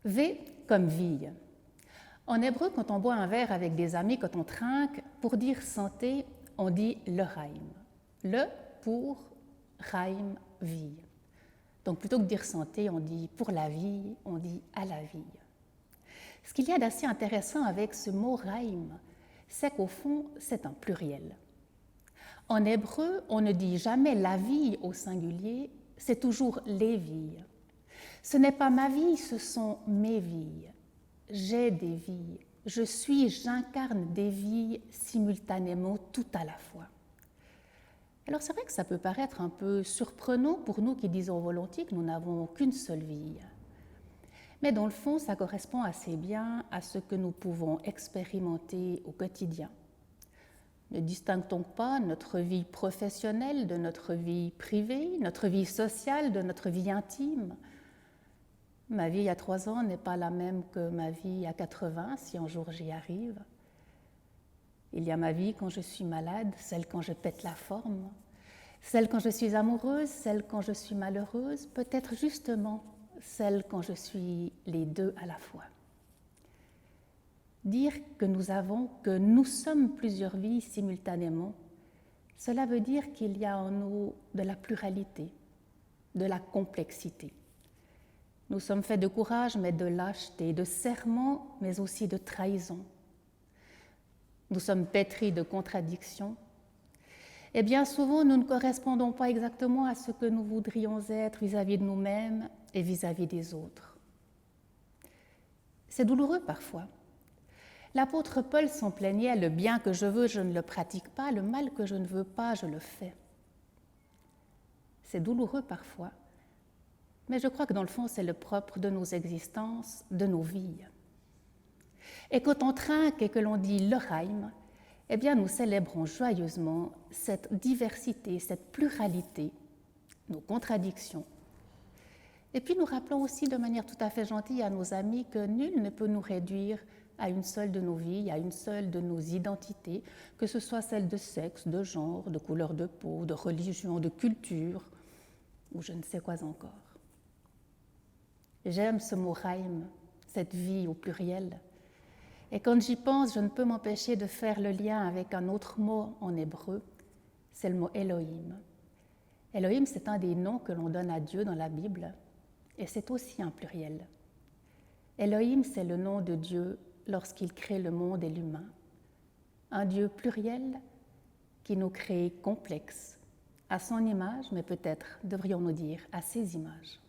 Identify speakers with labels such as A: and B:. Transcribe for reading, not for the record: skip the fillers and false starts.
A: V comme vie. En hébreu, quand on boit un verre avec des amis, quand on trinque, pour dire santé, on dit l'Echaim. Le pour Chaim, vie. Donc plutôt que de dire santé, on dit pour la vie, on dit à la vie. Ce qu'il y a d'assez intéressant avec ce mot Chaim, c'est qu'au fond, c'est un pluriel. En hébreu, on ne dit jamais la vie au singulier, c'est toujours les vies. Ce n'est pas ma vie, ce sont mes vies. J'ai des vies, je suis, j'incarne des vies simultanément, tout à la fois. Alors c'est vrai que ça peut paraître un peu surprenant pour nous qui disons volontiers que nous n'avons qu'une seule vie. Mais dans le fond, ça correspond assez bien à ce que nous pouvons expérimenter au quotidien. Ne distingue-t-on pas notre vie professionnelle de notre vie privée, notre vie sociale de notre vie intime ? Ma vie à 3 ans n'est pas la même que ma vie à 80, si un jour j'y arrive. Il y a ma vie quand je suis malade, celle quand je pète la forme, celle quand je suis amoureuse, celle quand je suis malheureuse, peut-être justement celle quand je suis les deux à la fois. Dire que nous sommes plusieurs vies simultanément, cela veut dire qu'il y a en nous de la pluralité, de la complexité. Nous sommes faits de courage, mais de lâcheté, de serment, mais aussi de trahison. Nous sommes pétris de contradictions. Et bien souvent, nous ne correspondons pas exactement à ce que nous voudrions être vis-à-vis de nous-mêmes et vis-à-vis des autres. C'est douloureux parfois. L'apôtre Paul s'en plaignait, le bien que je veux, je ne le pratique pas, le mal que je ne veux pas, je le fais. C'est douloureux parfois, mais je crois que dans le fond, c'est le propre de nos existences, de nos vies. Et quand on trinque et que l'on dit l'Echaim, eh bien nous célébrons joyeusement cette diversité, cette pluralité, nos contradictions. Et puis nous rappelons aussi de manière tout à fait gentille à nos amis que nul ne peut nous réduire à une seule de nos vies, à une seule de nos identités, que ce soit celle de sexe, de genre, de couleur de peau, de religion, de culture, ou je ne sais quoi encore. J'aime ce mot Chaim, cette vie au pluriel. Et quand j'y pense, je ne peux m'empêcher de faire le lien avec un autre mot en hébreu, c'est le mot Elohim. Elohim, c'est un des noms que l'on donne à Dieu dans la Bible, et c'est aussi un pluriel. Elohim, c'est le nom de Dieu lorsqu'il crée le monde et l'humain. Un Dieu pluriel qui nous crée complexes, à son image, mais peut-être devrions-nous dire à ses images.